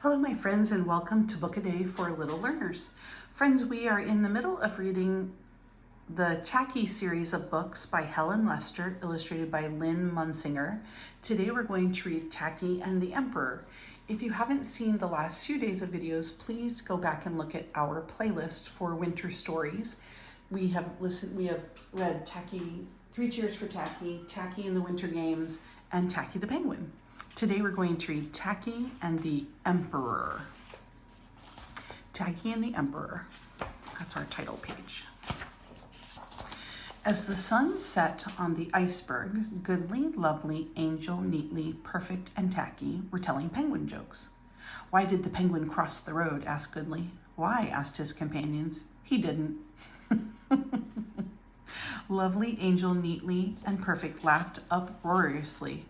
Hello, my friends, and welcome to Book a Day for Little Learners. Friends, we are in the middle of reading the Tacky series of books by Helen Lester, illustrated by Lynn Munsinger. Today we're going to read Tacky and the Emperor. If you haven't seen the last few days of videos, please go back and look at our playlist for winter stories. We have read Tacky, 3 Cheers for Tacky, Tacky and the Winter Games, and Tacky the Penguin. Today we're going to read Tacky and the Emperor. Tacky and the Emperor. That's our title page. As the sun set on the iceberg, Goodly, Lovely, Angel, Neatly, Perfect, and Tacky were telling penguin jokes. "Why did the penguin cross the road?" asked Goodly. "Why?" asked his companions. "He didn't." Lovely, Angel, Neatly, and Perfect laughed uproariously.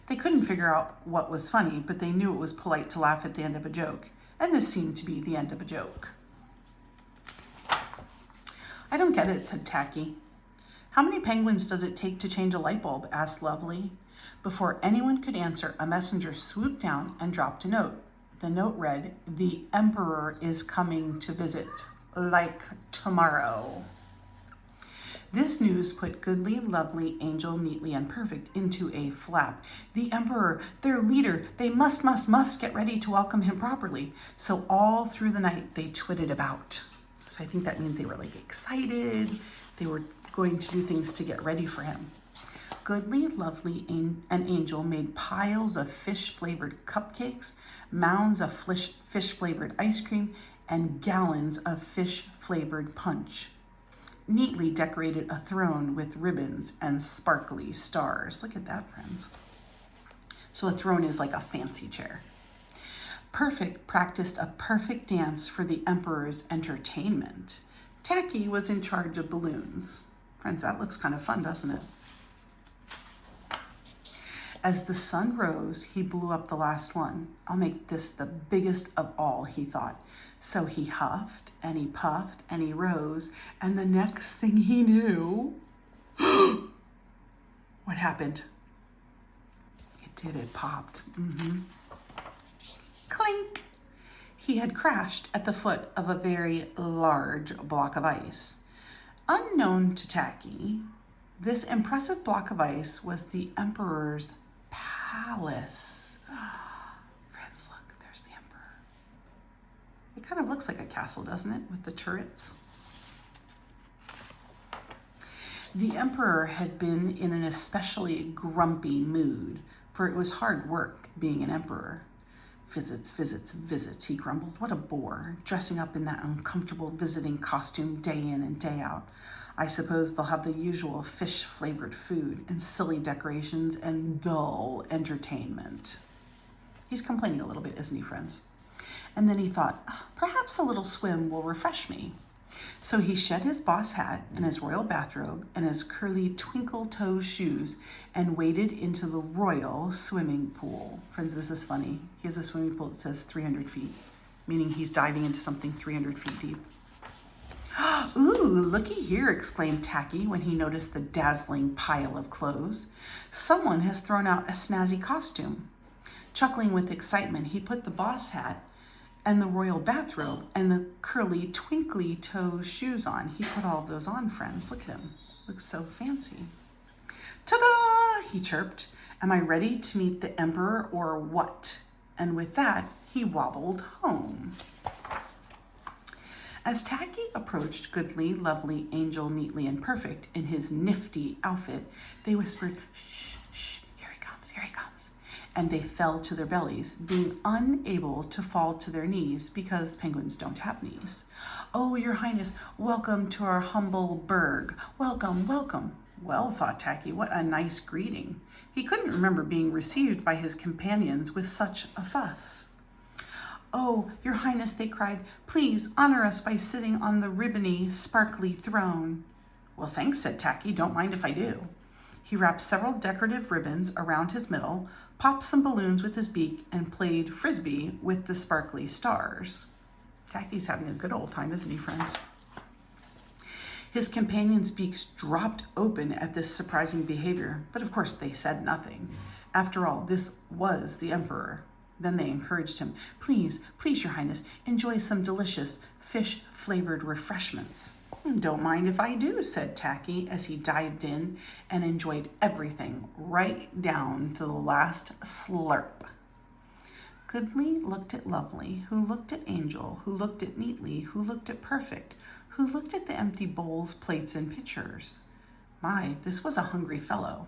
They couldn't figure out what was funny, but they knew it was polite to laugh at the end of a joke, and this seemed to be the end of a joke. "I don't get it," said Tacky. "How many penguins does it take to change a light bulb?" asked Lovely. Before anyone could answer, a messenger swooped down and dropped a note. The note read, "The Emperor is coming to visit, like tomorrow." This news put Goodly, Lovely, Angel, Neatly, and Perfect into a flap. The Emperor, their leader, they must get ready to welcome him properly. So all through the night, they twitted about. So I think that means they were like excited. They were going to do things to get ready for him. Goodly, Lovely, and Angel made piles of fish-flavored cupcakes, mounds of fish-flavored ice cream, and gallons of fish-flavored punch. Neatly decorated a throne with ribbons and sparkly stars. Look at that, friends. So a throne is like a fancy chair. Perfect practiced a perfect dance for the Emperor's entertainment. Tacky was in charge of balloons. Friends, that looks kind of fun, doesn't it? As the sun rose, he blew up the last one. "I'll make this the biggest of all," he thought. So he huffed and he puffed and he rose, and the next thing he knew, what happened? It popped. Clink! He had crashed at the foot of a very large block of ice. Unknown to Tacky, this impressive block of ice was the Emperor's palace. Friends, look, there's the Emperor. It kind of looks like a castle, doesn't it, with the turrets? The Emperor had been in an especially grumpy mood, for it was hard work being an emperor. "Visits, visits, visits," he grumbled. "What a bore, dressing up in that uncomfortable visiting costume day in and day out. I suppose they'll have the usual fish-flavored food and silly decorations and dull entertainment." He's complaining a little bit, isn't he, friends? And then he thought, perhaps a little swim will refresh me. So he shed his boss hat and his royal bathrobe and his curly twinkle-toe shoes and waded into the royal swimming pool. Friends, this is funny. He has a swimming pool that says 300 feet, meaning he's diving into something 300 feet deep. "Ooh, looky here," exclaimed Tacky when he noticed the dazzling pile of clothes. "Someone has thrown out a snazzy costume." Chuckling with excitement, he put the boss hat and the royal bathrobe and the curly twinkly toe shoes on. He put all of those on, friends. Look at him. Looks so fancy. "Ta-da!" he chirped. "Am I ready to meet the Emperor or what?" And with that, he wobbled home. As Tacky approached Goodly, Lovely, Angel, Neatly, and Perfect in his nifty outfit, they whispered, "Shh, shh, here he comes, here he comes." And they fell to their bellies, being unable to fall to their knees because penguins don't have knees. "Oh, your Highness, welcome to our humble burg. Welcome, welcome." Well, thought Tacky, what a nice greeting. He couldn't remember being received by his companions with such a fuss. "Oh, your Highness," they cried, "please honor us by sitting on the ribbony, sparkly throne." "Well, thanks," said Tacky. "Don't mind if I do." He wrapped several decorative ribbons around his middle, popped some balloons with his beak, and played frisbee with the sparkly stars. Tacky's having a good old time, isn't he, friends? His companions' beaks dropped open at this surprising behavior, but of course they said nothing. After all, this was the Emperor. Then they encouraged him. Please, please, Your Highness, enjoy some delicious fish-flavored refreshments. Don't mind if I do, said Tacky as he dived in and enjoyed everything right down to the last slurp. Goodly looked at Lovely, who looked at Angel, who looked at Neatly, who looked at Perfect, who looked at the empty bowls, plates, and pitchers. My, this was a hungry fellow.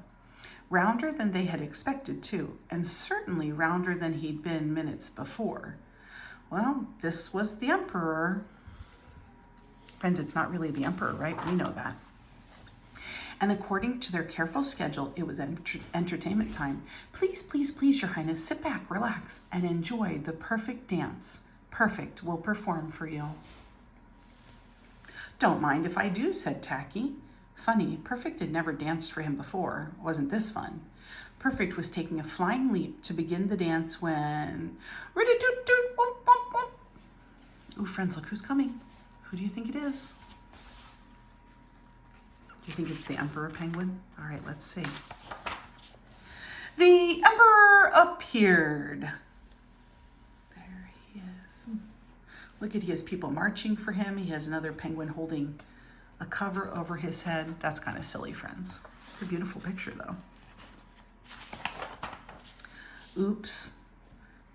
Rounder than they had expected, too, and certainly rounder than he'd been minutes before. Well, this was the Emperor. Friends, it's not really the Emperor, right? We know that. And according to their careful schedule, it was entertainment time. Please, please, please, Your Highness, sit back, relax, and enjoy the perfect dance. Perfect will perform for you. Don't mind if I do, said Tacky. Funny, Perfect had never danced for him before. Wasn't this fun? Perfect was taking a flying leap to begin the dance when... Ooh, friends, look who's coming. Who do you think it is? Do you think it's the Emperor Penguin? All right, let's see. The Emperor appeared. There he is. Look at, he has people marching for him. He has another penguin holding a cover over his head. That's kind of silly, friends. It's a beautiful picture, though. Oops.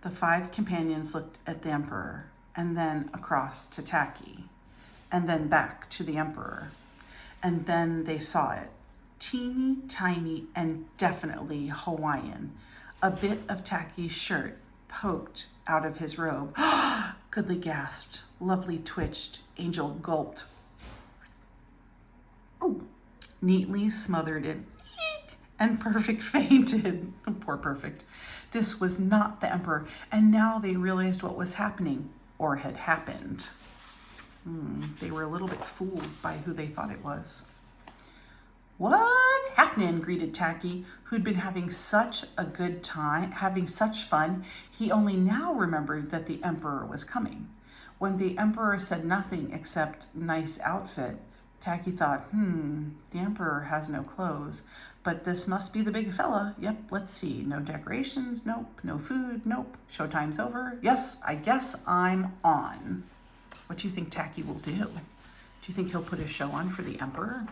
The 5 companions looked at the Emperor and then across to Tacky and then back to the Emperor. And then they saw it. Teeny tiny and definitely Hawaiian. A bit of Tacky's shirt poked out of his robe. Goodly gasped. Lovely twitched. Angel gulped. Oh. Neatly smothered it. Eek! And Perfect fainted. Poor Perfect. This was not the Emperor, and now they realized what was happening, or had happened. They were a little bit fooled by who they thought it was. What's happening? Greeted Tacky, who'd been having such a good time, having such fun, he only now remembered that the Emperor was coming. When the Emperor said nothing except nice outfit, Tacky thought, the Emperor has no clothes, but this must be the big fella. Yep, let's see. No decorations, nope. No food, nope. Showtime's over. Yes, I guess I'm on. What do you think Tacky will do? Do you think he'll put a show on for the Emperor?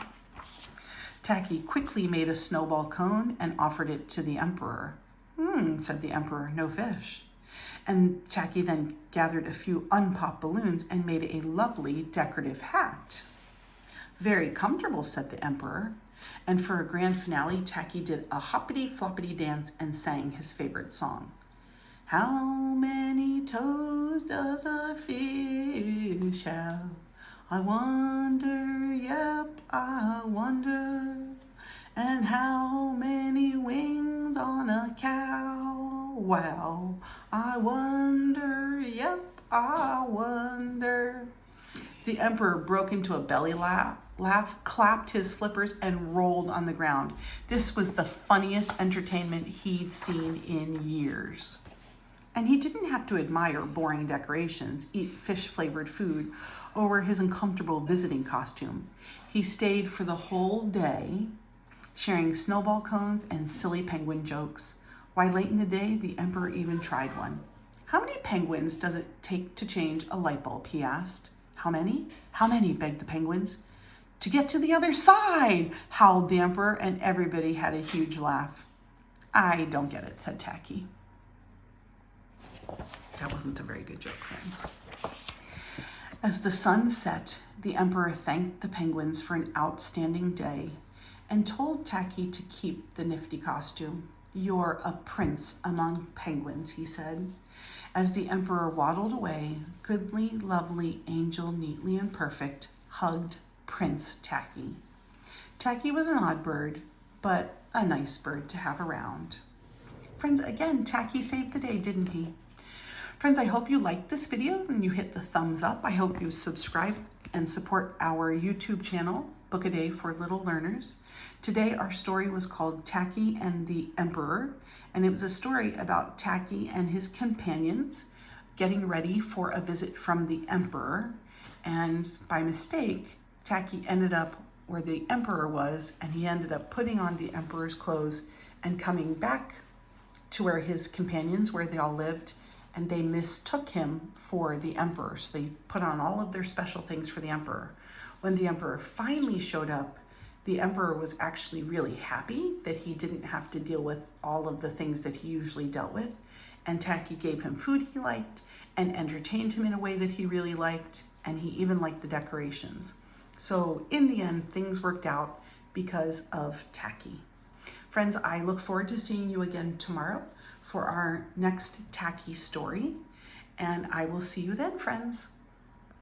Tacky quickly made a snowball cone and offered it to the Emperor. Said the Emperor, no fish. And Tacky then gathered a few unpopped balloons and made a lovely decorative hat. Very comfortable, said the Emperor. And for a grand finale, Tacky did a hoppity-floppity dance and sang his favorite song. How many toes does a fish have? I wonder, yep, I wonder. And how many wings on a cow? Wow, I wonder, yep, I wonder. The Emperor broke into a belly laugh, clapped his flippers, and rolled on the ground. This was the funniest entertainment he'd seen in years. And he didn't have to admire boring decorations, eat fish-flavored food, or wear his uncomfortable visiting costume. He stayed for the whole day, sharing snowball cones and silly penguin jokes. Why, late in the day, the Emperor even tried one. How many penguins does it take to change a light bulb, he asked. How many? How many, begged the penguins. To get to the other side, howled the Emperor, and everybody had a huge laugh. I don't get it, said Tacky. That wasn't a very good joke, friends. As the sun set, the Emperor thanked the penguins for an outstanding day and told Tacky to keep the nifty costume. You're a prince among penguins, he said. As the Emperor waddled away, Goodly, Lovely, Angel, Neatly, and Perfect hugged Prince Tacky. Tacky was an odd bird, but a nice bird to have around. Friends, again, Tacky saved the day, didn't he? Friends, I hope you liked this video and you hit the thumbs up. I hope you subscribe and support our YouTube channel, Book a Day for Little Learners. Today, our story was called Tacky and the Emperor, and it was a story about Tacky and his companions getting ready for a visit from the Emperor. And by mistake, Tacky ended up where the Emperor was, and he ended up putting on the Emperor's clothes and coming back to where his companions, where they all lived, and they mistook him for the emperor. So they put on all of their special things for the emperor. When the emperor finally showed up, the emperor was actually really happy that he didn't have to deal with all of the things that he usually dealt with. And Tacky gave him food he liked and entertained him in a way that he really liked, and he even liked the decorations. So in the end, things worked out because of Tacky. Friends, I look forward to seeing you again tomorrow for our next Tacky story, and I will see you then, friends.